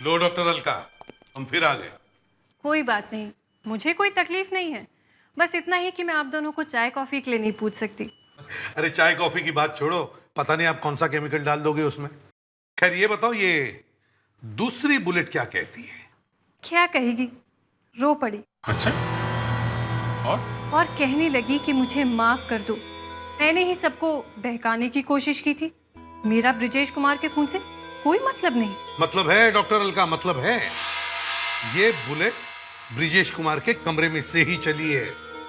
लो doctor Alka, हम फिर आ गए। कोई बात नहीं, मुझे कोई तकलीफ नहीं है। बस इतना ही कि मैं आप दोनों को चाय कॉफी के लिए नहीं पूछ सकती। अरे चाय कॉफी की बात छोड़ो, पता नहीं आप कौन सा केमिकल डाल दोगे उसमें। खैर ये बताओ, ये दूसरी बुलेट क्या कहती है? क्या कहेगी, रो पड़ी। अच्छा, और कहने लगी कि मुझे माफ कर दो, मैंने ही सबको बहकाने की कोशिश की थी। मेरा ब्रिजेश कुमार के खून से कोई मतलब नहीं। मतलब है डॉक्टर अलका, मतलब है। ये बुलेट ब्रिजेश कुमार के कमरे में से ही चली है,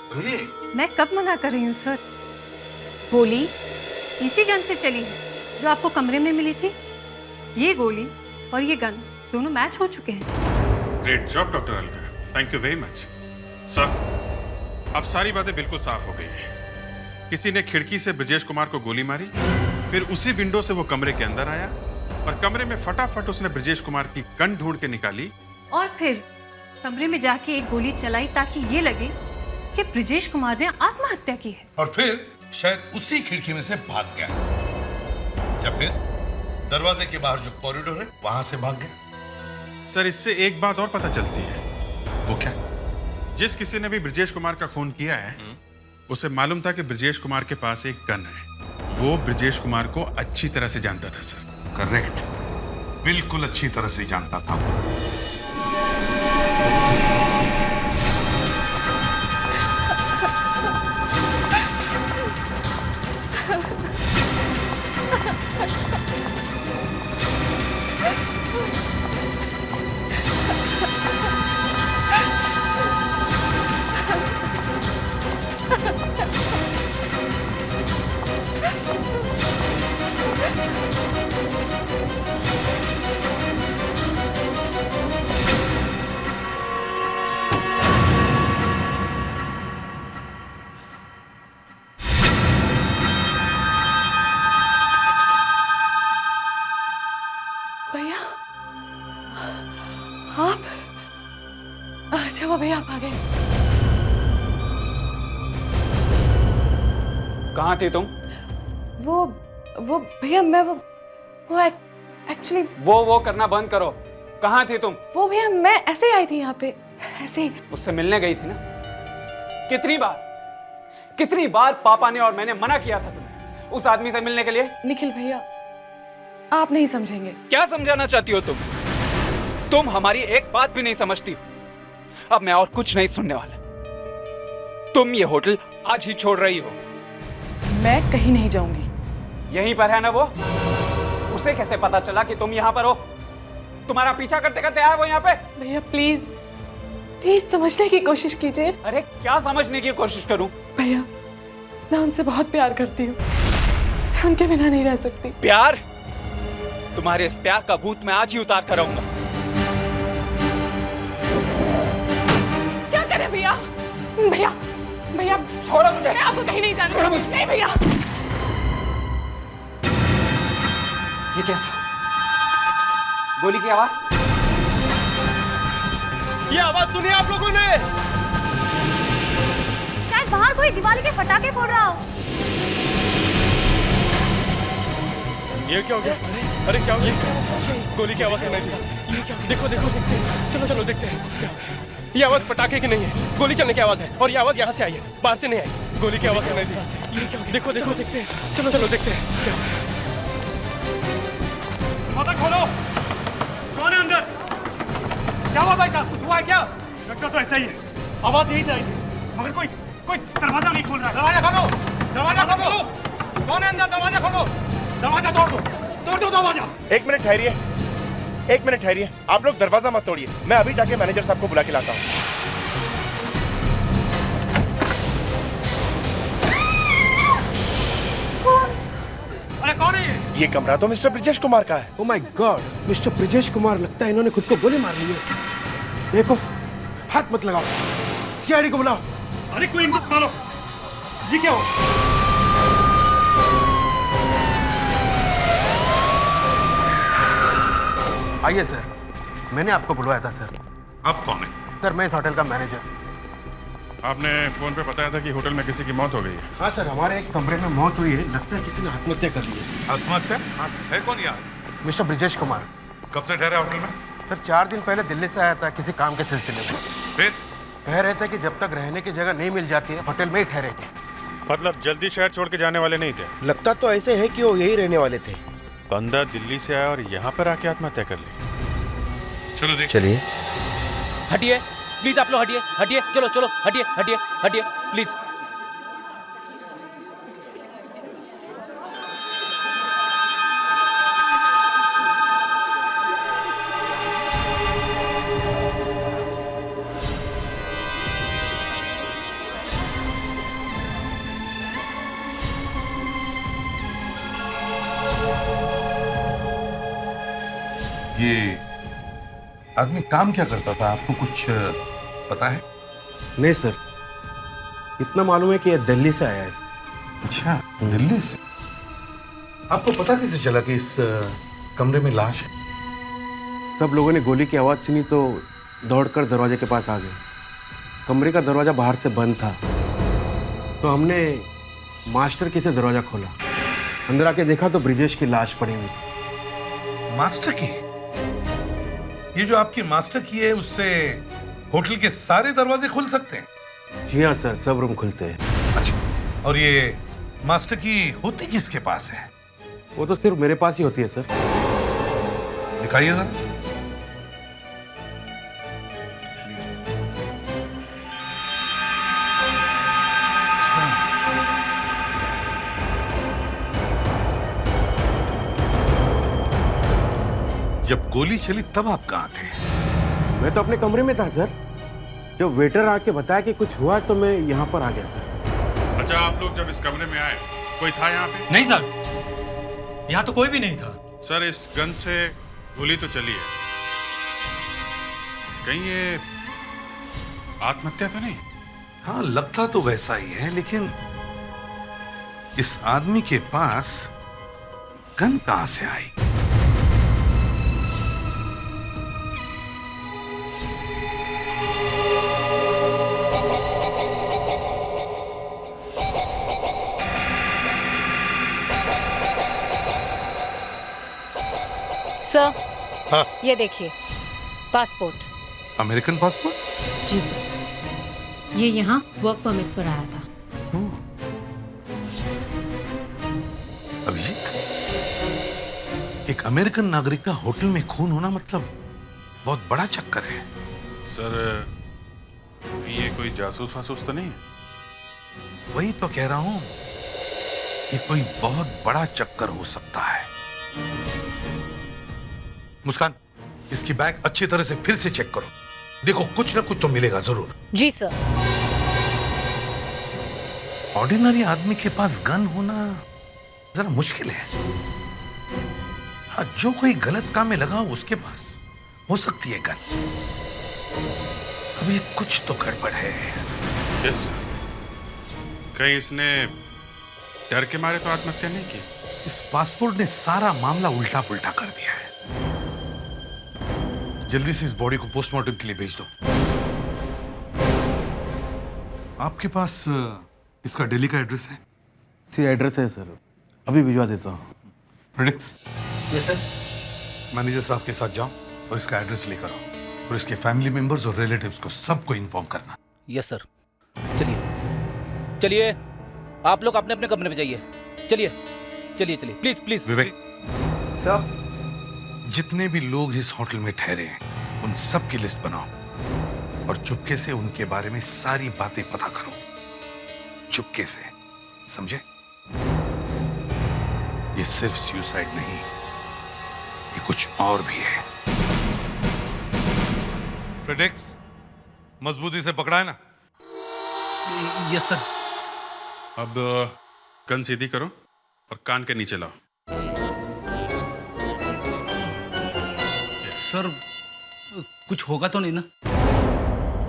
समझे? मैं कब मना कर रही हूँ सर? गोली इसी गन से चली है जो आपको कमरे में मिली थी। ये गोली और ये गन दोनों मैच हो चुके हैं। Great job doctor Alka, thank you very much. Sir, अब सारी बातें बिल्कुल साफ हो गई है। किसी ने खिड़की से ब्रिजेश कुमार को गोली मारी, फिर उसी विंडो से वो कमरे के अंदर आया और कमरे में फटाफट उसने ब्रिजेश कुमार की गन ढूंढ के निकाली और फिर कमरे में जाके एक गोली चलाई ताकि ये लगे कि ब्रिजेश कुमार ने आत्महत्या की है। और फिर शायद उसी खिड़की में से भाग गया, या फिर दरवाजे के बाहर जो कॉरिडोर है वहां से भाग गया। सर, इससे एक बात और पता चलती है। वो क्या? जिस किसी ने भी ब्रिजेश कुमार का खून किया है, उसे मालूम था कि ब्रिजेश कुमार के पास एक गन है। वो ब्रिजेश कुमार को अच्छी तरह से जानता था सर। करेक्ट, बिल्कुल अच्छी तरह से जानता था। भैया, आप? अच्छा वो भैया आप आ गए। कहाँ थी तुम? वो भैया मैं वो एक्चुअली वो करना बंद करो। कहाँ थी तुम? वो भैया मैं ऐसे ही आई थी यहाँ पे, ऐसे ही। उससे मिलने गई थी ना? कितनी बार पापा ने और मैंने मना किया था तुम्हें उस आदमी से मिलने के लिए। निखिल भैया आप नहीं समझेंगे। क्या समझाना चाहती हो तुम हमारी एक बात भी नहीं समझती हो। अब मैं और कुछ नहीं सुनने वाला। तुम ये होटल आज ही छोड़ रही हो। मैं कहीं नहीं जाऊंगी। यहीं पर है ना वो? उसे कैसे पता चला कि तुम यहाँ पर हो? तुम्हारा पीछा करते करते आया वो यहाँ पे। भैया प्लीज समझने की कोशिश कीजिए। अरे क्या समझने की कोशिश करूं? भैया मैं उनसे बहुत प्यार करती हूँ, मैं उनके बिना नहीं रह सकती। प्यार? तुम्हारे इस प्यार का भूत मैं आज ही उतार कर रहूंगा। क्या करें भैया? भैया भैया छोड़ो मुझे। मैं आपको कहीं नहीं जाने दूंगी। नहीं भैया। ये क्या? गोली की आवाज? ये आवाज सुनी आप लोगों ने? शायद बाहर कोई दिवाली के पटाखे फोड़ रहा हो। ये क्या हो गया? अरे क्या हो गया? गोली की आवाज सुनाई दी। देखो चलो देखते हैं। ये आवाज पटाखे की नहीं है, गोली चलने की आवाज है। और ये आवाज यहाँ से आई है, बाहर से नहीं आई। गोली की आवाज सुनाई दी। देखो देखते हैं। चलो देखते हैं। पता खोलो, कौन है अंदर? क्या हुआ भाई साहब, कुछ हुआ है क्या? लगता तो ऐसा ही है, आवाज यही से आई थी, मगर कोई दरवाजा नहीं खोल रहा है। दरवाजा खोलो। कौन है अंदर? दरवाजा खोलो, दरवाजा तोड़ दो दरवाजा। एक मिनट ठहरिए, आप लोग दरवाजा मत तोड़िए। मैं अभी जाके मैनेजर साहब को बुला के लाता हूँ। अरे कौन है ये? ये कमरा तो मिस्टर ब्रिजेश कुमार का है। Oh my God, mister Brijesh Kumar, लगता है इन्होंने खुद को गोली मार ली है। बेवकूफ, हाथ मत लगाओ, सीआईडी को बुलाओ। अरे कोई इनको मारो। ये क्या हो? आइए सर, मैंने आपको बुलवाया था सर। आप कौन है? सर मैं इस होटल का मैनेजर। आपने फोन पे बताया था कि होटल में किसी की मौत हो गई है। हाँ सर, हमारे एक कमरे में मौत हुई है, लगता है किसी ने आत्महत्या कर ली है। आत्महत्या? हाँ है। कौन यार? मिस्टर ब्रिजेश कुमार। कब से ठहरे होटल में? सर 4 दिन पहले दिल्ली से आया था किसी काम के सिलसिले में। फिर कह रहे थे कि जब तक रहने की जगह नहीं मिल जाती है होटल में ही ठहरेंगे। मतलब जल्दी शहर छोड़ के जाने वाले नहीं थे? लगता तो ऐसे है कि वो यही रहने वाले थे। बंदा दिल्ली से आया और यहाँ पर आके आत्महत्या कर ली। चलो देख। चलिए हटिए प्लीज, आप लोग हटिए, हटिए, चलो चलो, हटिए हटिए हटिए प्लीज। ये आदमी काम क्या करता था, आपको कुछ पता है? नहीं सर, इतना मालूम है कि ये दिल्ली से आया है। अच्छा, दिल्ली से। आपको पता कैसे चला कि इस कमरे में लाश है? सब लोगों ने गोली की आवाज सुनी तो दौड़कर दरवाजे के पास आ गए। कमरे का दरवाजा बाहर से बंद था तो हमने मास्टर की से दरवाजा खोला। अंदर आके देखा तो ब्रिजेश की लाश पड़ी हुई थी। मास्टर की? ये जो आपकी मास्टर की है उससे होटल के सारे दरवाजे खुल सकते हैं? जी हाँ सर, सब रूम खुलते हैं। अच्छा, और ये मास्टर की होती किसके पास है? वो तो सिर्फ मेरे पास ही होती है सर। दिखाइए जरा। जब गोली चली तब आप कहाँ थे? मैं तो अपने कमरे में था सर। जब वेटर आके बताया कि कुछ हुआ तो मैं यहाँ पर आ गया सर। अच्छा, आप लोग जब इस कमरे में आए कोई था यहाँ पे? नहीं सर, यहाँ तो कोई भी नहीं था। सर, इस गन से गोली तो चली है, कहीं ये आत्महत्या तो नहीं? हाँ, लगता तो वैसा ही है, लेकिन इस आदमी के पास गन कहाँ से आई? सर, हाँ। ये देखिए पासपोर्ट। American passport? जी सर, ये यहाँ वर्क परमिट पर आया था। अभिजीत, एक अमेरिकन नागरिक का होटल में खून होना मतलब बहुत बड़ा चक्कर है। सर, ये कोई जासूस फासूस तो नहीं है? वही तो कह रहा हूं, ये कोई बहुत बड़ा चक्कर हो सकता है। मुस्कान, इसकी बैग अच्छी तरह से फिर से चेक करो। देखो, कुछ ना कुछ तो मिलेगा जरूर। जी सर। ऑर्डिनरी आदमी के पास गन होना जरा मुश्किल है। हाँ, जो कोई गलत काम में लगा हो उसके पास हो सकती है गन। अभी कुछ तो गड़बड़ है। Yes sir. कहीं इसने डर के मारे तो आत्महत्या नहीं की? इस पासपोर्ट ने सारा मामला उल्टा पुल्टा कर दिया है। जल्दी से इस बॉडी को पोस्टमार्टम के लिए भेज दो। आपके पास इसका दिल्ली का एड्रेस है? सी एड्रेस है सर, अभी भिजवा देता हूँ। Predicts, yes sir. मैनेजर साहब के साथ जाओ और इसका एड्रेस लेकर आओ और इसके फैमिली मेंबर्स और रिलेटिव्स को सबको इन्फॉर्म करना। Yes sir. चलिए चलिए, आप लोग अपने अपने कमरे में जाइए। चलिए चलिए चलिए, प्लीज प्लीज। विवेक, साहब, जितने भी लोग इस होटल में ठहरे हैं उन सब की लिस्ट बनाओ और चुपके से उनके बारे में सारी बातें पता करो। चुपके से, समझे? ये सिर्फ सुसाइड नहीं, ये कुछ और भी है। प्रेडिक्स, मजबूती से पकड़ा है ना? Yes sir. अब गन सीधी करो और कान के नीचे लाओ। सर, कुछ होगा तो नहीं ना?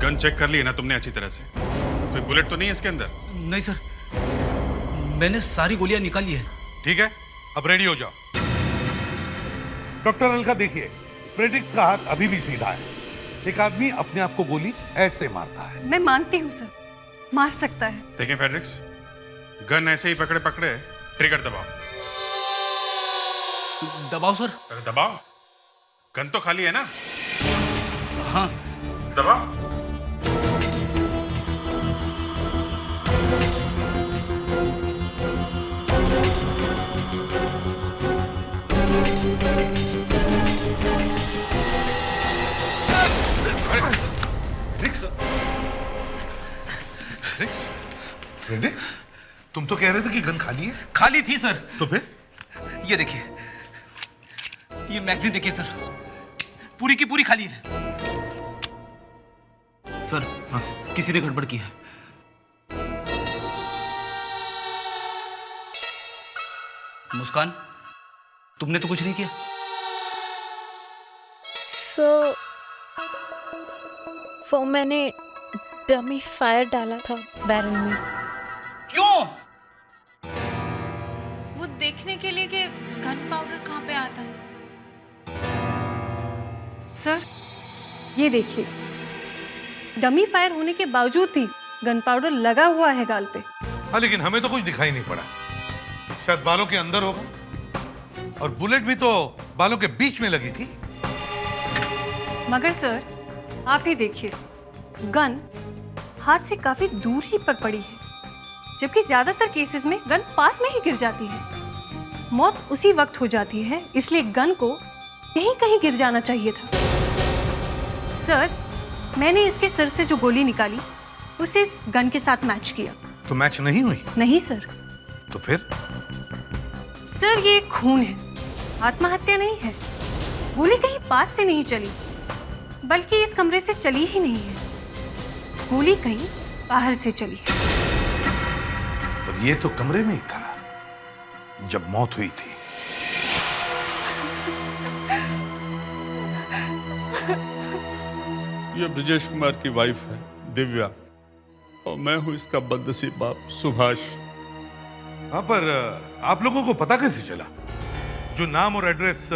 गन चेक कर ली ना तुमने अच्छी तरह से? कोई बुलेट तो नहीं है इसके अंदर? नहीं सर, मैंने सारी गोलियां निकाली है। ठीक है, अब रेडी हो जाओ। डॉक्टर अलका, देखिए, फ्रेडरिक्स का हाथ अभी भी सीधा है। एक आदमी अपने आप को गोली ऐसे मारता है। मैं मानती हूँ सर, मार सकता है। देखें फेड्रिक्स, गन ऐसे ही पकड़े पकड़े ट्रिगर दबाओ। दबाओ सर। अरे दबाओ, गन तो खाली है ना? हाँ दबाओ। रिक्स, रिक्स, फ्रेडरिक्स, तुम तो कह रहे थे कि गन खाली है। खाली थी सर। तो फिर? ये देखिए, ये मैगजीन देखिए सर, पूरी की पूरी खाली है। सर, हाँ, किसी ने गड़बड़ की है। मुस्कान, तुमने तो कुछ नहीं किया। वो मैंने डमी फायर डाला था बैरल में। क्यों? वो देखने के लिए कि गन पाउडर कहाँ पे आता है। सर, ये देखिए, डमी फायर होने के बावजूद भी गन पाउडर लगा हुआ है गाल पे। हाँ, लेकिन हमें तो कुछ दिखाई नहीं पड़ा। शायद बालों के अंदर होगा, और बुलेट भी तो बालों के बीच में लगी थी। मगर सर, आप ही देखिए, गन हाथ से काफी दूर ही पर पड़ी है, जबकि ज्यादातर केसेस में गन पास में ही गिर जाती है। मौत उसी वक्त हो जाती है, इसलिए गन को यहीं कहीं गिर जाना चाहिए था। सर, मैंने इसके सर से जो गोली निकाली उसे इस गन के साथ मैच किया। तो मैच नहीं हुई? नहीं सर। तो फिर? सर, ये खून है, आत्महत्या नहीं है। गोली कहीं पास से नहीं चली, बल्कि इस कमरे से चली ही नहीं है। गोली कहीं बाहर से चली है। पर ये तो कमरे में ही था जब मौत हुई थी। ये ब्रजेश कुमार की वाइफ है दिव्या, और मैं हूं इसका बदनसीब बाप सुभाष। हाँ, पर आप लोगों को पता कैसे चला? जो नाम और एड्रेस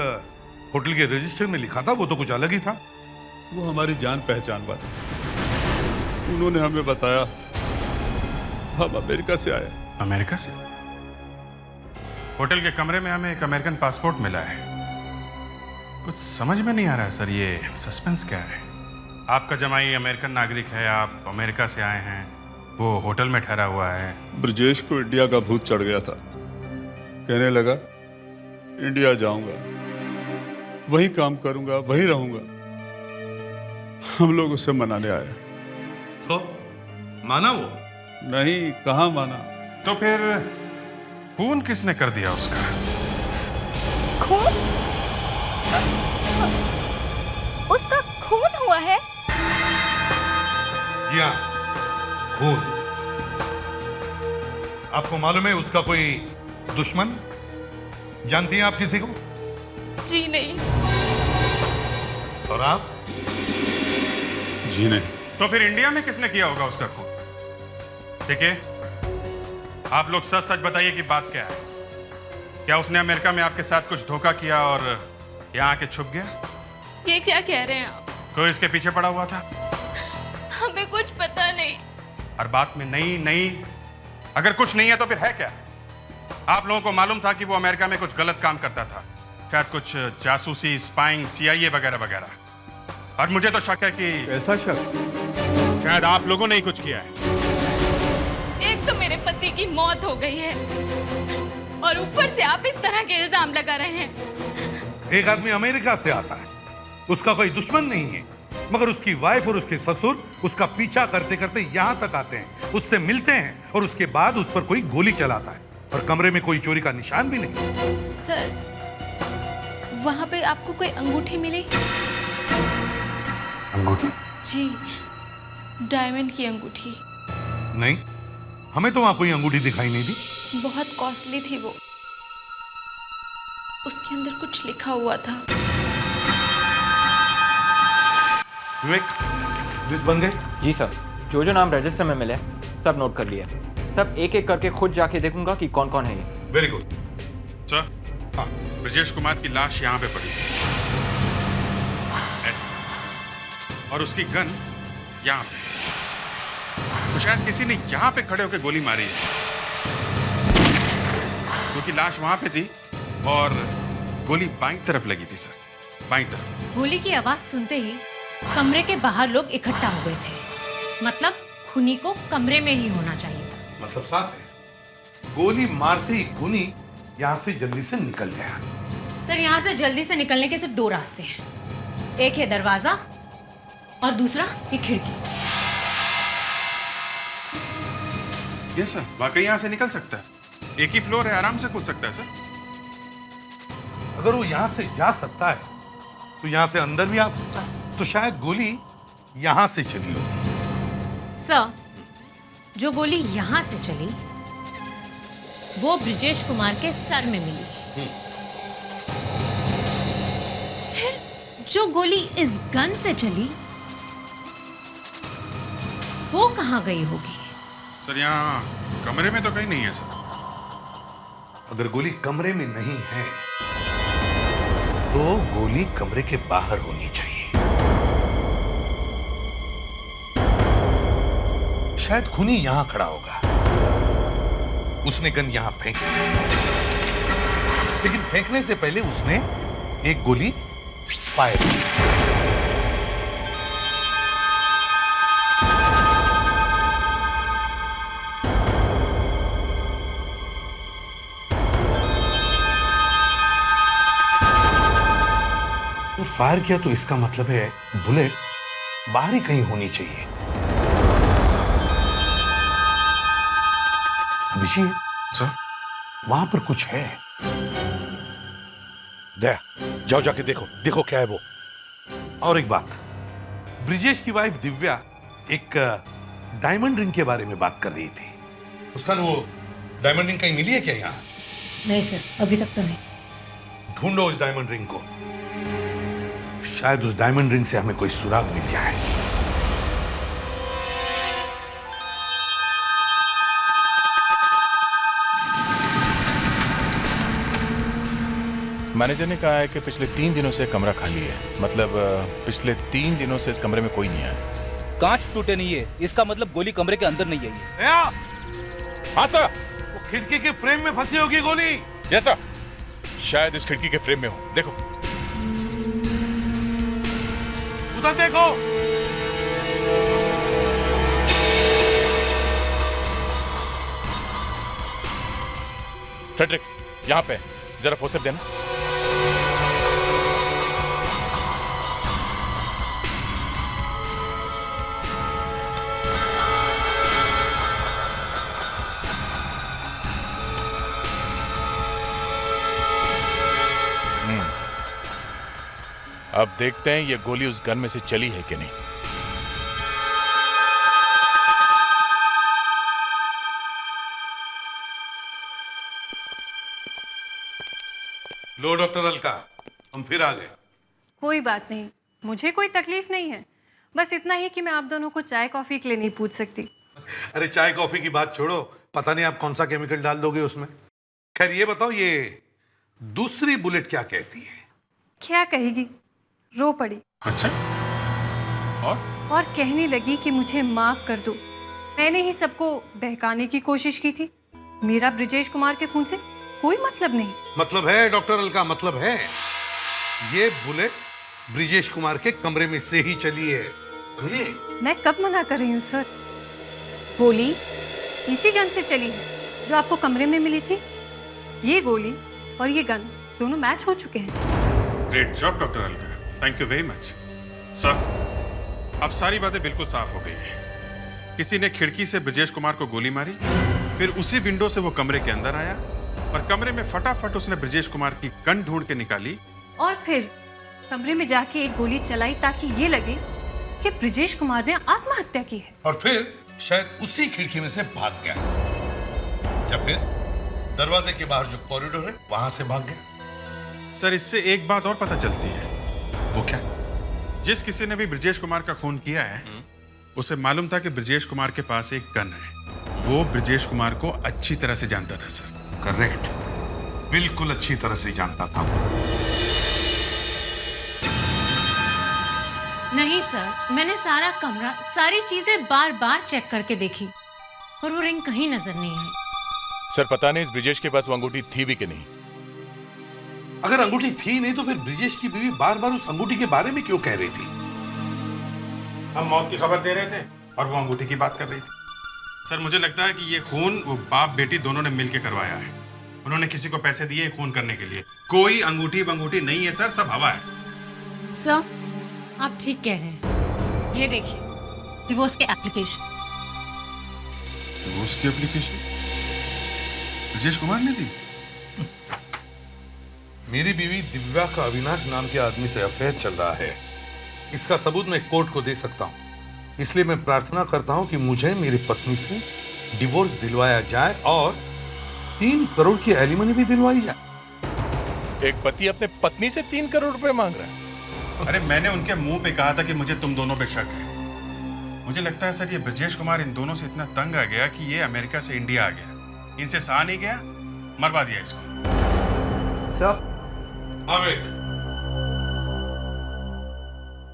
होटल के रजिस्टर में लिखा था वो तो कुछ अलग ही था। वो हमारी जान पहचान वाले, उन्होंने हमें बताया। हम अमेरिका से आए। अमेरिका से? होटल के कमरे में हमें एक अमेरिकन पासपोर्ट मिला है। कुछ समझ में नहीं आ रहा है सर, ये सस्पेंस क्या है? आपका जमाई अमेरिकन नागरिक है, आप अमेरिका से आए हैं, वो होटल में ठहरा हुआ है। ब्रजेश को इंडिया का भूत चढ़ गया था, कहने लगा इंडिया जाऊंगा, वही काम करूंगा, वही रहूंगा। हम लोग उसे मनाने आए। तो माना वो? नहीं, कहाँ माना। तो फिर खून किसने कर दिया उसका? खून? उसका खून हुआ है? जी हाँ, खून। आपको मालूम है उसका कोई दुश्मन? जानती हैं आप किसी को? जी नहीं। और आप? जी नहीं। तो फिर इंडिया में किसने किया होगा उसका खून? ठीक है, आप लोग सच सच बताइए कि बात क्या है। क्या उसने अमेरिका में आपके साथ कुछ धोखा किया और यहाँ आके छुप गया? ये क्या कह रहे हैं आप? कोई इसके पीछे पड़ा हुआ था? हमें कुछ पता नहीं। हर बात में नहीं नहीं, अगर कुछ नहीं है तो फिर है क्या? आप लोगों को मालूम था कि वो अमेरिका में कुछ गलत काम करता था, शायद कुछ जासूसी, स्पाइंग, CIA वगैरह वगैरह। और मुझे तो शक है कि ऐसा शक शायद आप लोगों ने ही कुछ किया है। एक तो मेरे पति की मौत हो गई है, और ऊपर से आप इस तरह के इल्जाम लगा रहे हैं। एक आदमी अमेरिका से आता है, उसका कोई दुश्मन नहीं है, मगर उसकी वाइफ और उसके ससुर उसका पीछा करते करते यहां तक आते हैं, उससे मिलते हैं, और उसके बाद उस पर कोई गोली चलाता है, और कमरे में कोई चोरी का निशान भी नहीं। सर, वहां पे आपको कोई अंगूठी मिली? अंगूठी? जी, डायमंड की अंगूठी। नहीं, हमें तो वहां कोई अंगूठी दिखाई नहीं दी। बहुत कॉस्टली थी वो, उसके अंदर कुछ लिखा हुआ था। विवेक, लिस्ट बन गई? जी सर, जो जो नाम रजिस्टर में मिले सब नोट कर लिया। सब एक एक करके खुद जाके देखूंगा कि कौन कौन है ये। Very good sir. हाँ, ब्रजेश कुमार की लाश यहाँ पे पड़ी है, ऐसे, और उसकी गन यहाँ पे। तो शायद किसी ने यहाँ पे खड़े होकर गोली मारी है, क्योंकि लाश वहां पे थी और गोली बाईं तरफ लगी थी सर, बाईं तरफ। गोली की आवाज सुनते ही कमरे के बाहर लोग इकट्ठा हो गए थे। मतलब खूनी को कमरे में ही होना चाहिए था। मतलब साफ है, गोली मारते ही खूनी यहाँ से जल्दी से निकल गया। सर, यहाँ से जल्दी से निकलने के सिर्फ दो रास्ते हैं। एक है दरवाजा और दूसरा ये खिड़की। यस सर, वाकई यहाँ से निकल सकता है। एक ही फ्लोर है, आराम से कूद सकता है सर। अगर वो यहाँ से जा सकता है तो यहाँ से अंदर भी आ सकता है, तो शायद गोली यहाँ से चली होगी। सर, जो गोली यहाँ से चली वो ब्रिजेश कुमार के सर में मिली। फिर जो गोली इस गन से चली वो कहाँ गई होगी? सर यहाँ कमरे में तो कहीं नहीं है सर। अगर गोली कमरे में नहीं है तो गोली कमरे के बाहर होनी चाहिए। शायद खूनी यहां खड़ा होगा, उसने गन यहां फेंकी, लेकिन फेंकने से पहले उसने एक गोली फायर की। फायर किया तो इसका मतलब है बुलेट बाहर ही कहीं होनी चाहिए। अभिषेक सर, वहां पर कुछ है। दया, जाओ जाके देखो, देखो क्या है वो। और एक बात, ब्रिजेश की वाइफ दिव्या एक डायमंड रिंग के बारे में बात कर रही थी। उसका वो डायमंड रिंग कहीं मिली है क्या यहाँ? नहीं सर, अभी तक तो नहीं। ढूंढो उस डायमंड रिंग को, शायद उस डायमंड रिंग से हमें कोई सुराग मिल जाए। मैनेजर ने कहा है कि पिछले 3 दिनों से कमरा खाली है। मतलब पिछले 3 दिनों से इस कमरे में कोई नहीं आया। कांच टूटे नहीं है, इसका मतलब गोली कमरे के अंदर नहीं आई है। हाँ सर। वो खिड़की के फ्रेम में फंसी होगी गोली। यस सर, शायद इस खिड़की के फ्रेम में हो। देखो उधर देखो। फ्रेडरिक्स, यहाँ पे जरा फोर्सेप देना। अब देखते हैं ये गोली उस गन में से चली है कि नहीं। लो डॉक्टर अलका, हम फिर आ गए। कोई बात नहीं, मुझे कोई तकलीफ नहीं है। बस इतना ही कि मैं आप दोनों को चाय कॉफी के लिए नहीं पूछ सकती। अरे चाय कॉफी की बात छोड़ो, पता नहीं आप कौन सा केमिकल डाल दोगे उसमें। खैर ये बताओ, ये दूसरी बुलेट क्या कहती है? क्या कहेगी, रो पड़ी। अच्छा, और कहने लगी कि मुझे माफ कर दो, मैंने ही सबको बहकाने की कोशिश की थी। मेरा ब्रिजेश कुमार के खून से कोई मतलब नहीं। मतलब है डॉक्टर अलका, मतलब है। ये बुलेट ब्रिजेश कुमार के कमरे में से ही चली है, समझे? मैं कब मना कर रही हूँ सर? गोली इसी गन से चली है जो आपको कमरे में मिली थी। ये गोली और ये गन दोनों मैच हो चुके हैं। Great job doctor Alka, thank you very much. Sir, अब सारी बातें बिल्कुल साफ हो गई है। किसी ने खिड़की से ब्रिजेश कुमार को गोली मारी, फिर उसी विंडो से वो कमरे के अंदर आया और कमरे में फटाफट उसने ब्रिजेश कुमार की गन ढूंढ के निकाली और फिर कमरे में जाके एक गोली चलाई ताकि ये लगे कि ब्रिजेश कुमार ने आत्महत्या की है। और फिर शायद उसी खिड़की में से भाग गया, या फिर दरवाजे के बाहर जो कॉरिडोर है वहां से भाग गया। सर, इससे एक बात और पता चलती है। वो क्या? जिस किसी ने भी ब्रिजेश कुमार का खून किया है उसे मालूम था कि ब्रिजेश कुमार के पास एक गन है। वो ब्रिजेश कुमार को अच्छी तरह से जानता था सर। करेक्ट, बिल्कुल अच्छी तरह से जानता था। नहीं सर, मैंने सारा कमरा, सारी चीजें बार बार चेक करके देखी और वो रिंग कहीं नजर नहीं आई। सर, पता नहीं इस ब्रिजेश के पास वो अंगूठी थी भी कि नहीं। अगर अंगूठी थी नहीं तो फिर ब्रिजेश की बीवी बार बार उस अंगूठी के बारे में क्यों कह रही थी? हम मौत की खबर दे रहे थे और वो अंगूठी की बात कर रही थी। सर मुझे लगता है कि ये खून वो बाप बेटी दोनों ने मिलकर करवाया है। उन्होंने किसी को पैसे दिए खून करने के लिए। कोई अंगूठी बंगूठी नहीं है सर, सब हवा है। सर, आप ठीक कह रहे हैं। ये देखिए, डिवोर्स के एप्लीकेशन। डिवोर्स की एप्लीकेशन ब्रजेश कुमार ने दी? मेरी बीवी दिव्या का अविनाश नाम के आदमी से अफेयर चल रहा है। इसका सबूत मैं कोर्ट को दे सकता हूँ। इसलिए मैं प्रार्थना करता हूँ कि मुझे मेरी पत्नी से डिवोर्स दिलवाया जाए और 3 करोड़ की एलिमनी भी दिलवाई जाए। एक पति अपने पत्नी से 3 करोड़ रुपए मांग रहा है। अरे मैंने उनके मुंह पे कहा था कि मुझे तुम दोनों पे शक है। मुझे लगता है सर ये ब्रजेश कुमार इन दोनों से इतना तंग आ गया कि ये अमेरिका से इंडिया आ गया। इनसे सहा नहीं गया, मरवा दिया इसको। Sir,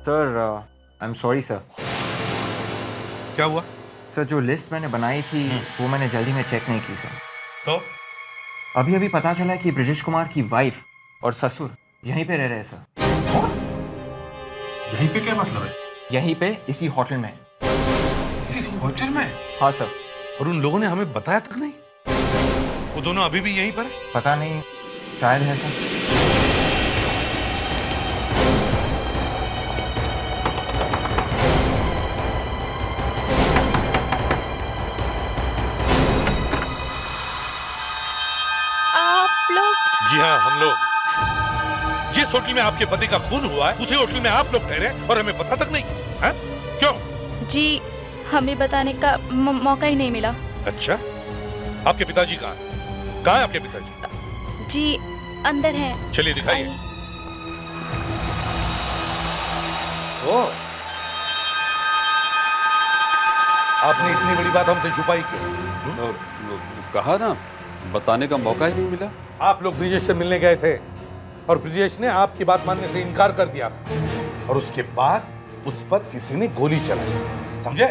sir I am sorry sir. क्या हुआ? सर जो लिस्ट मैंने बनाई थी वो मैंने जल्दी में चेक नहीं की सर। तो अभी अभी पता चला कि ब्रजेश कुमार की वाइफ और ससुर यहीं पे रह रहे हैं सर। यहीं पे क्या मतलब है? यहीं पे इसी होटल में। इसी होटल में? हाँ सर। और उन लोगों ने हमें बताया तक नहीं? वो दोनों अभी भी यहीं पर है? पता नहीं, शायद है सर। जी हाँ, हम लोग। जिस होटल में आपके पति का खून हुआ है उसी होटल में आप लोग ठहरे और हमें पता तक नहीं है? क्यों? जी हमें बताने का मौका ही नहीं मिला। अच्छा, आपके पिताजी कहाँ हैं? कहाँ है आपके पिताजी? जी अंदर हैं। चलिए दिखाइए। ओह, आपने इतनी बड़ी बात हमसे छुपाई क्यों? कहा ना, बताने का मौका ही नहीं मिला। आप लोग ब्रिजेश से मिलने गए थे और ब्रिजेश ने आपकी बात मानने से इनकार कर दिया था और उसके बाद उस पर किसी ने गोली चलाई, समझे?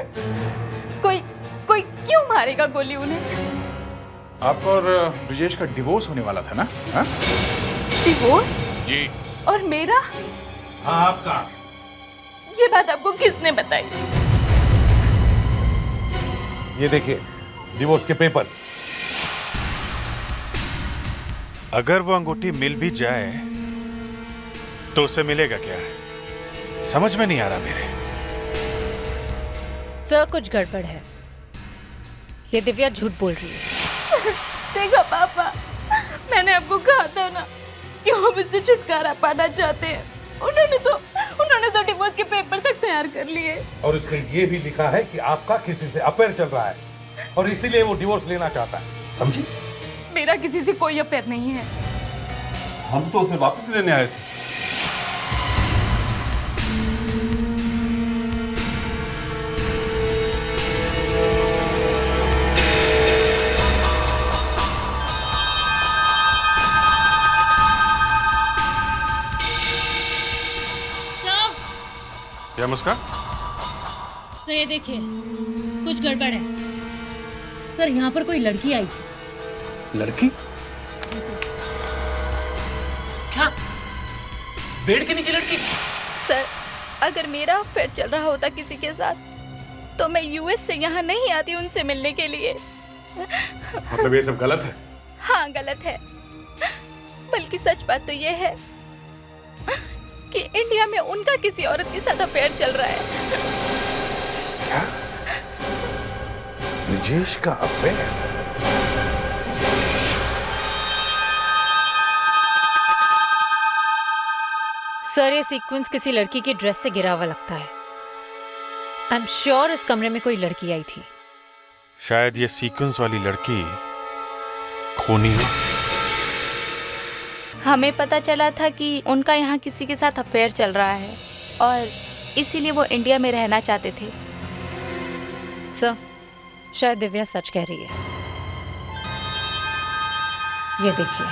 कोई क्यों मारेगा गोली उन्हें? आपका और ब्रजेश का डिवोर्स होने वाला था ना? हा? डिवोर्स? जी। और मेरा? हाँ, आपका। ये बात आपको किसने बताई? ये देखिए, डिवोर्स के पेपर। अगर वो अंगूठी मिल भी जाए तो उससे मिलेगा क्या? समझ में नहीं आ रहा मेरे। सर कुछ गड़बड़ है। ये दिव्या झूठ बोल रही है। देखो पापा, मैंने आपको कहा था ना कि वो मुझसे छुटकारा पाना चाहते हैं। उन्होंने तो डिवोर्स के पेपर तक तैयार कर लिए। और उसने ये भी लिखा है कि आपका किसी से अफेयर चल रहा है और इसीलिए वो डिवोर्स लेना चाहता है, समझी? मेरा किसी से कोई अफेयर नहीं है। हम तो उसे वापस लेने आए थे। क्या मुस्कान? तो ये देखिए, कुछ गड़बड़ है। सर यहाँ पर कोई लड़की आई थी। लड़की? क्या? बेड के नीचे लड़की? सर, अगर मेरा अफेयर चल रहा होता किसी के साथ तो मैं यूएस से यहाँ नहीं आती उनसे मिलने के लिए। मतलब ये सब गलत है? हाँ गलत है, बल्कि सच बात तो ये है कि इंडिया में उनका किसी औरत के साथ अफेयर चल रहा है। क्या? ब्रजेश का अफेयर? सर ये सीक्वेंस किसी लड़की की ड्रेस से गिरा हुआ लगता है। आई एम श्योर इस कमरे में कोई लड़की आई थी। शायद ये सीक्वेंस वाली लड़की खूनी है। हमें पता चला था कि उनका यहाँ किसी के साथ अफेयर चल रहा है और इसीलिए वो इंडिया में रहना चाहते थे। सर शायद दिव्या सच कह रही है। ये देखिए,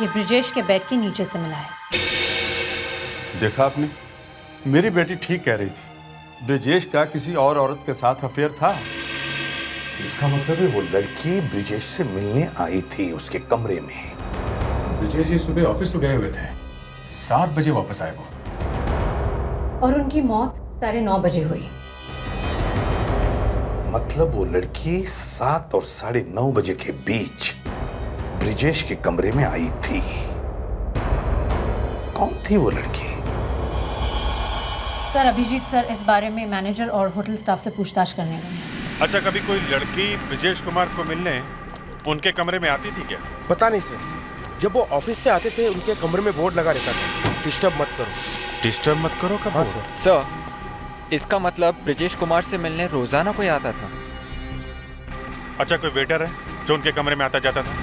ये ब्रजेश के बेड के नीचे से मिला है। देखा आपने, मेरी बेटी ठीक कह रही थी। ब्रजेश का किसी और औरत के साथ अफेयर था। इसका मतलब है वो लड़की ब्रजेश से मिलने आई थी उसके कमरे में। ब्रजेश जी सुबह ऑफिस तो गए हुए थे, 7 बजे वापस आए वो। और उनकी मौत 9:30 बजे हुई। मतलब वो लड़की 7 और 9:30 बजे के बीच ब्रिजेश के कमरे में आई थी। कौन थी वो लड़की? सर, अभिजीत सर इस बारे में मैनेजर और होटल स्टाफ से पूछताछ करने गए हैं। अच्छा, कभी कोई लड़की ब्रिजेश कुमार को मिलने उनके कमरे में आती थी क्या? पता नहीं सर, जब वो ऑफिस से आते थे उनके कमरे में बोर्ड लगा रहता था, डिस्टर्ब मत करो। डिस्टर्ब मत करो कब? हाँ सर। सर, इसका मतलब ब्रिजेश कुमार से मिलने रोजाना कोई आता था? अच्छा, कोई वेटर है जो उनके कमरे में आता जाता था?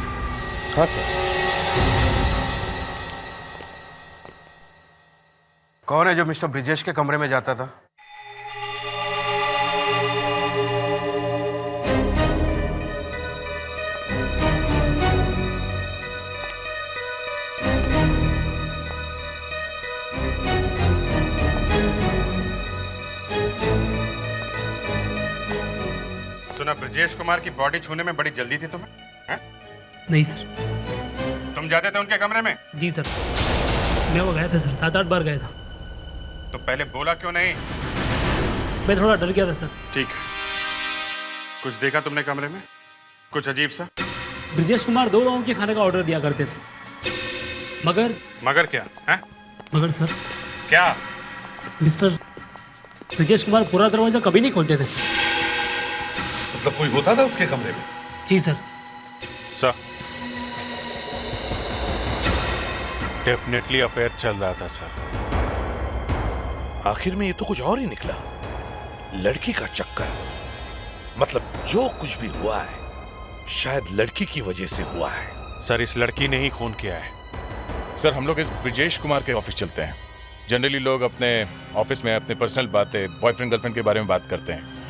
हाँ सर। कौन है जो मिस्टर ब्रिजेश के कमरे में जाता था? सुना, ब्रिजेश कुमार की बॉडी छूने में बड़ी जल्दी थी तुम्हें? हैं? नहीं सर। तुम जाते थे उनके कमरे में? जी सर, मैं वो गया था सर, 7-8 बार गया था। तो पहले बोला क्यों नहीं? मैं थोड़ा डर गया था सर। ठीक है, कुछ देखा तुमने कमरे में? कुछ अजीब सा? ब्रिजेश कुमार 2 लोगों के खाने का ऑर्डर दिया करते थे, मगर क्या है? मगर सर, क्या? मिस्टर ब्रिजेश कुमार पूरा दरवाजा कभी नहीं खोलते थे। मतलब कोई होता था उसके कमरे में? जी सर। सर, डेफिनेटली अफेयर चल रहा था सर। आखिर में ये तो कुछ और ही निकला। लड़की का चक्कर। मतलब जो कुछ भी हुआ है शायद लड़की की वजह से हुआ है। सर, इस लड़की ने ही खून किया है। सर, हम लोग इस ब्रिजेश कुमार के ऑफिस चलते हैं। जनरली लोग अपने ऑफिस में अपने पर्सनल बातें, बॉयफ्रेंड गर्लफ्रेंड के बारे में बात करते हैं।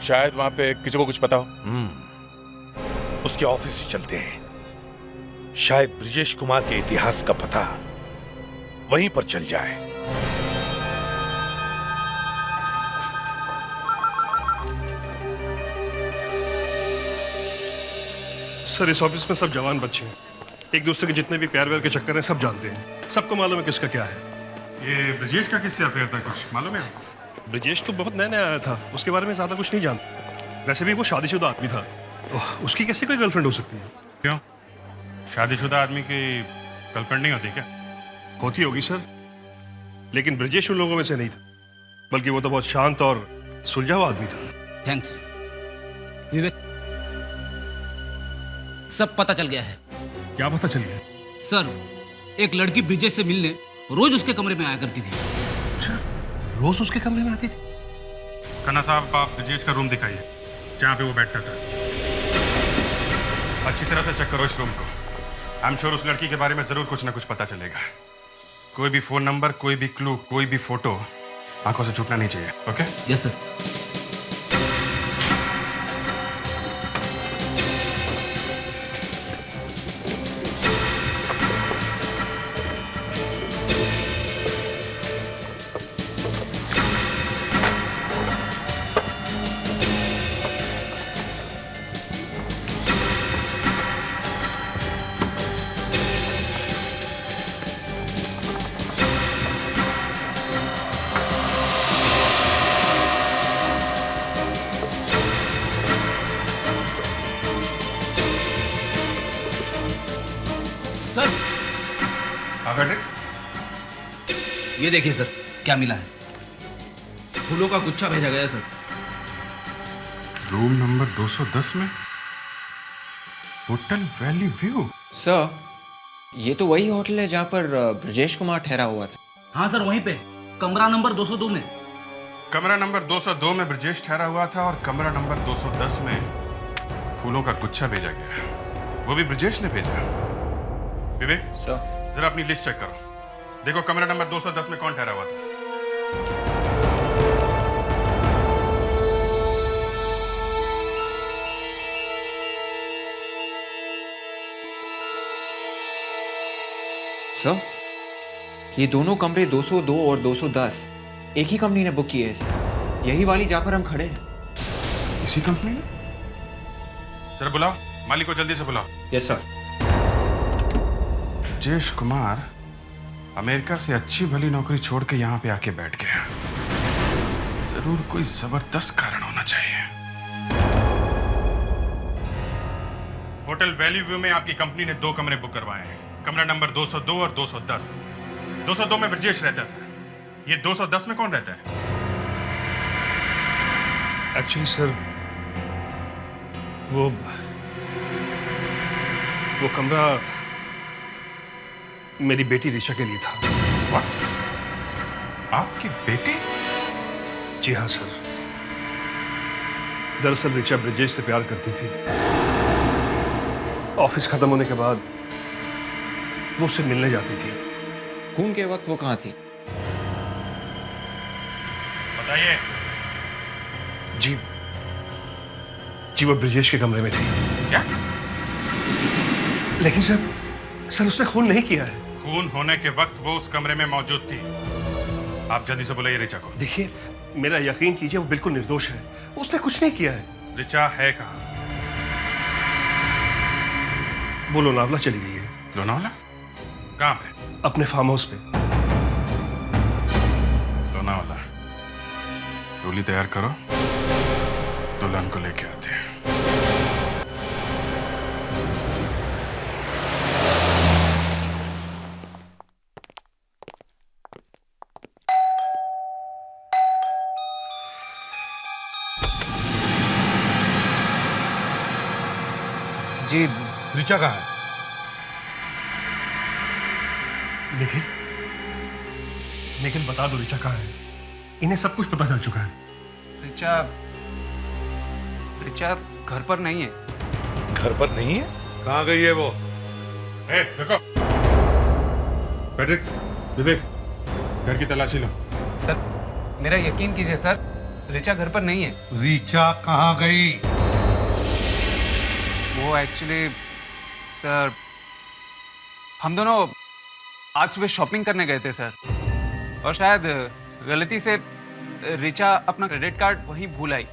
शायद वहां पे किसी को कुछ पता हो। उसके ऑफिस से चलते हैं। शायद ब्रिजेश कुमार के इतिहास का पता वहीं पर चल जाए। सर, इस ऑफिस में सब जवान बच्चे हैं। एक दूसरे के जितने भी प्यार व्यार के चक्कर हैं सब जानते हैं। सबको मालूम है किसका क्या है। ये ब्रिजेश का किससे अफेयर था, कुछ मालूम है? ब्रिजेश तो बहुत नया नया आया था, उसके बारे में ज्यादा कुछ नहीं जानता। वैसे भी वो शादीशुदा आदमी था, उसकी कैसे कोई गर्लफ्रेंड हो सकती है? क्यों? शादीशुदा आदमी की गर्लफ्रेंड नहीं होती क्या? होती होगी सर, लेकिन ब्रिजेश उन लोगों में से नहीं था, बल्कि वो तो बहुत शांत और सुलझा हुआ आदमी था। थैंक्स विवेक, सब पता चल गया है। क्या पता चल गया? सर, एक लड़की ब्रिजेश से मिलने रोज उसके कमरे में आया करती थी। अच्छा, रोज उसके कमरे में आती थी? खन्ना साहब, आप ब्रिजेश का रूम दिखाइए जहाँ पे वो बैठता था। अच्छी तरह से चेक करो इस रूम को। आई एम श्योर उस लड़की के बारे में जरूर कुछ ना कुछ पता चलेगा। कोई भी फोन नंबर, कोई भी क्लू, कोई भी फोटो आंखों से छूटना नहीं चाहिए। ओके? Yes sir. सर, ये देखिए सर, क्या मिला है। फूलों का गुच्छा भेजा गया सर। रूम नंबर 210 में होटल वैली व्यू। सर, ये तो वही होटल है जहाँ पर ब्रिजेश कुमार ठहरा हुआ था। हाँ सर, वहीं पे कमरा नंबर 202 में। कमरा नंबर 202 में ब्रिजेश ठहरा हुआ था और कमरा नंबर 210 में फूलों का गुच्छा भेजा गया। वो भी ब्रिजेश ने भेजा। विवेक सर, जरा अपनी लिस्ट चेक करो। देखो कमरा नंबर 210 में कौन ठहरा हुआ था। सर, ये दोनों कमरे 202 और 210 एक ही कंपनी ने बुक किए हैं। यही वाली जहाँ पर हम खड़े हैं। इसी कंपनी ने? जरा बुलाओ, मालिक को जल्दी से बुलाओ। Yes sir. Brijesh Kumar America से अच्छी भली नौकरी छोड़ के यहाँ पे आके बैठ गया। जरूर कोई जबरदस्त कारण होना चाहिए। होटल वैली व्यू में आपकी कंपनी ने 2 कमरे बुक करवाए हैं, कमरा नंबर 202 और 210। 202 में ब्रजेश रहता था, ये 210 में कौन रहता है? एक्चुअली सर वो कमरा मेरी बेटी ऋचा के लिए था। What? आपकी बेटी? जी हाँ सर, दरअसल ऋचा ब्रजेश से प्यार करती थी। ऑफिस खत्म होने के बाद वो उससे मिलने जाती थी। खून के वक्त वो कहाँ थी? बताइए। जी वो ब्रजेश के कमरे में थी। क्या? लेकिन सर उसने खून नहीं किया है। खून होने के वक्त वो उस कमरे में मौजूद थी। आप जल्दी से बुलाइए ऋचा को। देखिए मेरा यकीन कीजिए, वो बिल्कुल निर्दोष है, उसने कुछ नहीं किया है। ऋचा है कहाँ? वो लोनावला चली गई है। लोनावला? कहाँ पे? अपने फार्म हाउस पे। लोनावला। डोली तैयार करो, दुल्हन को लेके आते हैं। जी ऋचा कहाँ है? लेकिन बता दो ऋचा कहाँ है? इन्हें सब कुछ पता चल चुका है। ऋचा घर पर नहीं है। घर पर नहीं है? कहाँ गई है वो? देखो पेड्रिक्स, विवेक, घर की तलाशी लो। सर मेरा यकीन कीजिए सर, ऋचा घर पर नहीं है। ऋचा कहाँ गई? वो एक्चुअली सर, हम दोनों आज सुबह शॉपिंग करने गए थे सर, और शायद गलती से ऋचा अपना क्रेडिट कार्ड वहीं भूल आई।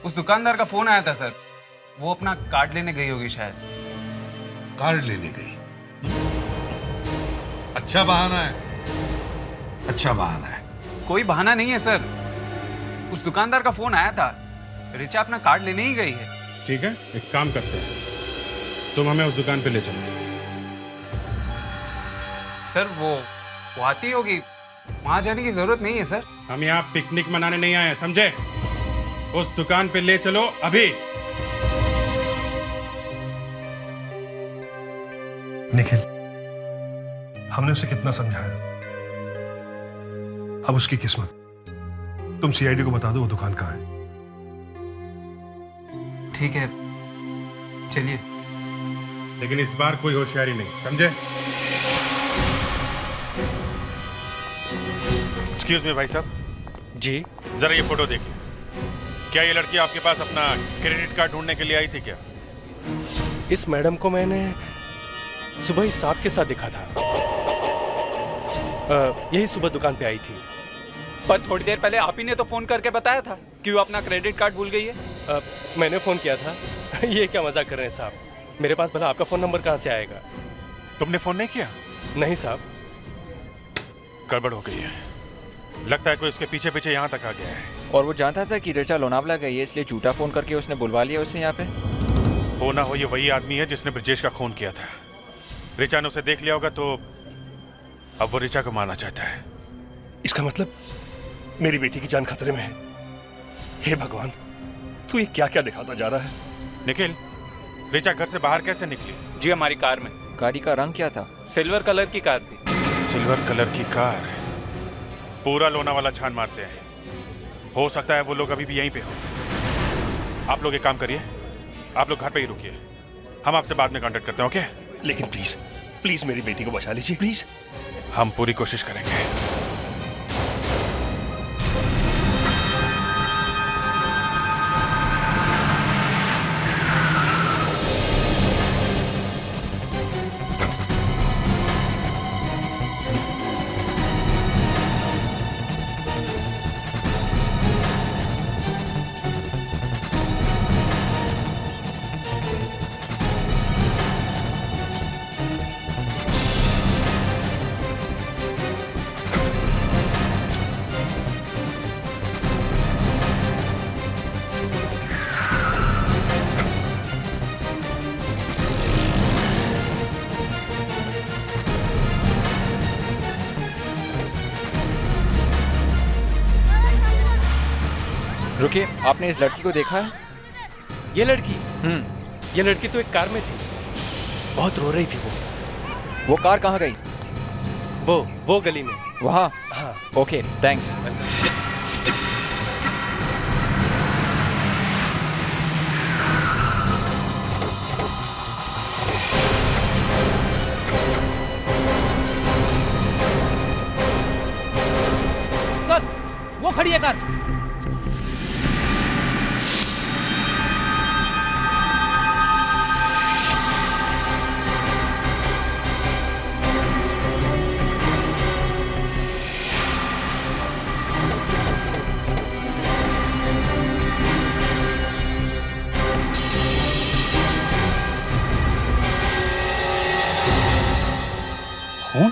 उस दुकानदार का फोन आया था सर, वो अपना कार्ड लेने गई होगी शायद। कार्ड लेने गई? अच्छा बहाना है, अच्छा बहाना है। कोई बहाना नहीं है सर, उस दुकानदार का फोन आया था, ऋचा अपना कार्ड लेने ही गई है। ठीक है, एक काम करते हैं, तुम हमें उस दुकान पे ले चलो। सर वो आती होगी, वहां जाने की जरूरत नहीं है सर। हम यहाँ पिकनिक मनाने नहीं आए हैं, समझे? उस दुकान पे ले चलो अभी। निखिल, हमने उसे कितना समझाया, अब उसकी किस्मत। तुम सीआईडी को बता दो वो दुकान कहाँ है। ठीक है चलिए। लेकिन इस बार कोई होशियारी नहीं, समझे? एक्सक्यूज मी भाई साहब। जी जरा ये फोटो देखिए। क्या ये लड़की आपके पास अपना क्रेडिट कार्ड ढूंढने के लिए आई थी क्या? इस मैडम को मैंने सुबह ही साहब के साथ देखा था। यही सुबह दुकान पे आई थी। पर थोड़ी देर पहले आप ही ने तो फोन करके बताया था कि वो अपना क्रेडिट कार्ड भूल गई है। मैंने फोन किया था। ये क्या मजाक कर रहे हैं साहब, मेरे पास भला आपका फोन नंबर कहाँ से आएगा? तुमने फोन नहीं किया? नहीं साहब। गड़बड़ हो गई है, लगता है कोई इसके पीछे पीछे यहाँ तक आ गया है। और वो जानता था कि ऋचा लोनावला गई है, इसलिए झूठा फोन करके उसने बुलवा लिया उसे यहाँ पे। हो ना हो ये वही आदमी है जिसने ब्रजेश का खून किया था। ऋचा ने उसे देख लिया होगा, तो अब वो ऋचा को मारना चाहता है। इसका मतलब मेरी बेटी की जान खतरे में है। हे भगवान, तू ये क्या क्या दिखाता जा रहा है? निखिल, ऋचा घर से बाहर कैसे निकली? जी हमारी कार में। गाड़ी का रंग क्या था? सिल्वर कलर की कार थी। सिल्वर कलर की कार? पूरा लोनावाला छान मारते हैं, हो सकता है वो लोग अभी भी यहीं पे हो। आप लोग एक काम करिए, आप लोग घर पे ही रुकिए, हम आपसे बाद में कांटेक्ट करते हैं, ओके? लेकिन प्लीज प्लीज मेरी बेटी को बचा लीजिए, प्लीज। हम पूरी कोशिश करेंगे। रुकिए, आपने इस लड़की को देखा है? ये लड़की? ये लड़की तो एक कार में थी, बहुत रो रही थी वो कार कहाँ गई? वो गली में। वहाँ? हाँ। Okay, thanks. सर, वो खड़ी है कार। खून?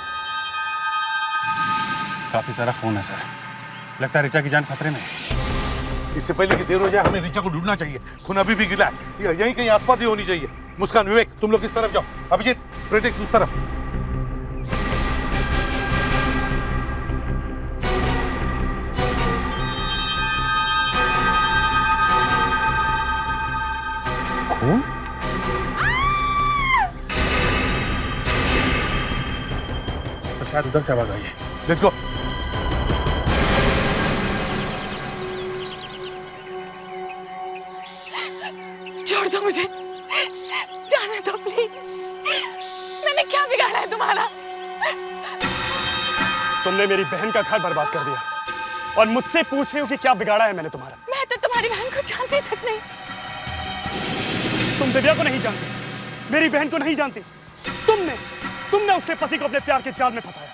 काफी सारा खून है सर। लगता है ऋचा की जान खतरे में है। इससे पहले कि देर हो जाए हमें ऋचा को ढूंढना चाहिए। खून अभी भी गिला है, यहीं कहीं आसपास ही होनी चाहिए। मुस्कान, विवेक, तुम लोग इस तरफ जाओ। अभिजीत, प्रेटेक्स उस तरफ। खून? तो शायद उधर से आवाज आई है। Let's go. छोड़ दो मुझे, जाने दो प्लीज। मैंने क्या बिगाड़ा है तुम्हारा? तुमने मेरी बहन का घर बर्बाद कर दिया और मुझसे पूछ रही हो कि क्या बिगाड़ा है मैंने तुम्हारा। मैं तो तुम्हारी बहन को जानती तक नहीं। तुम दिव्या को नहीं जानती, मेरी बहन को नहीं जानती। तुमने उसके पति को अपने प्यार के जाल में फंसाया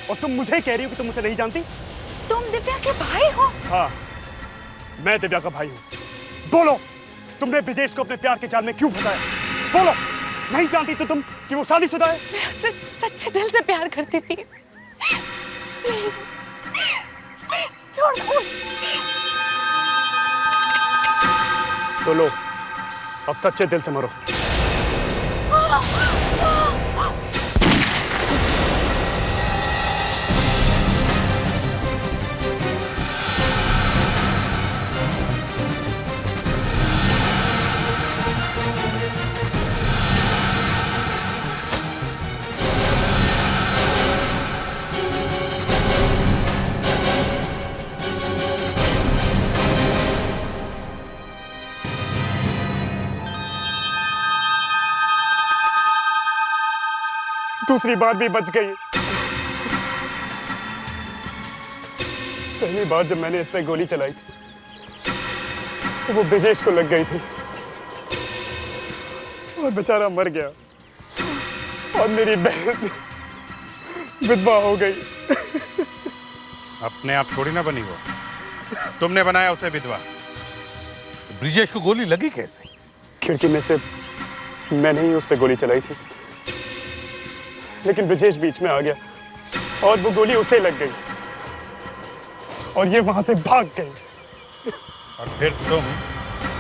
और तुम मुझे कह रही हो कि तुम उसे नहीं जानती। तुम दिव्या के भाई हो? हाँ, मैं दिव्या का भाई हूँ। बोलो, तुमने ब्रिजेश को अपने प्यार के जाल में क्यों फंसाया? बोलो, नहीं जानती तो तुम कि वो शादीशुदा है? मैं उससे सच्चे दिल से प्यार करती थी। छोड़ दो। तो लो, अब सच्चे दिल से मरो। दूसरी बार भी बच गई। पहली बार जब मैंने इस पे गोली चलाई थी तो वो ब्रिजेश को लग गई थी और बेचारा मर गया और मेरी बहन विधवा हो गई। अपने आप थोड़ी ना बनी वो, तुमने बनाया उसे विधवा। ब्रिजेश को गोली लगी कैसे? खिड़की में से मैंने ही उस पे गोली चलाई थी, लेकिन ब्रिजेश बीच में आ गया और वो गोली उसे लग गई और ये वहां से भाग गई। और फिर तुम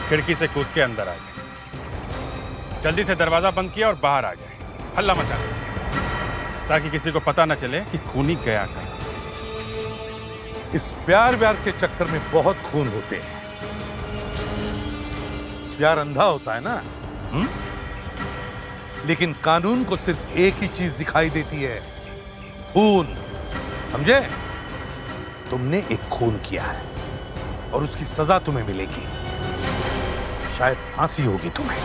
खिड़की से कूद के अंदर आ गए, जल्दी से दरवाजा बंद किया और बाहर आ गए, हल्ला मचा ताकि किसी को पता न चले कि खूनी गया कहाँ। इस प्यार के चक्कर में बहुत खून होते हैं। प्यार अंधा होता है ना, लेकिन कानून को सिर्फ एक ही चीज दिखाई देती है, खून। समझे? तुमने एक खून किया है और उसकी सजा तुम्हें मिलेगी। शायद फांसी होगी तुम्हें।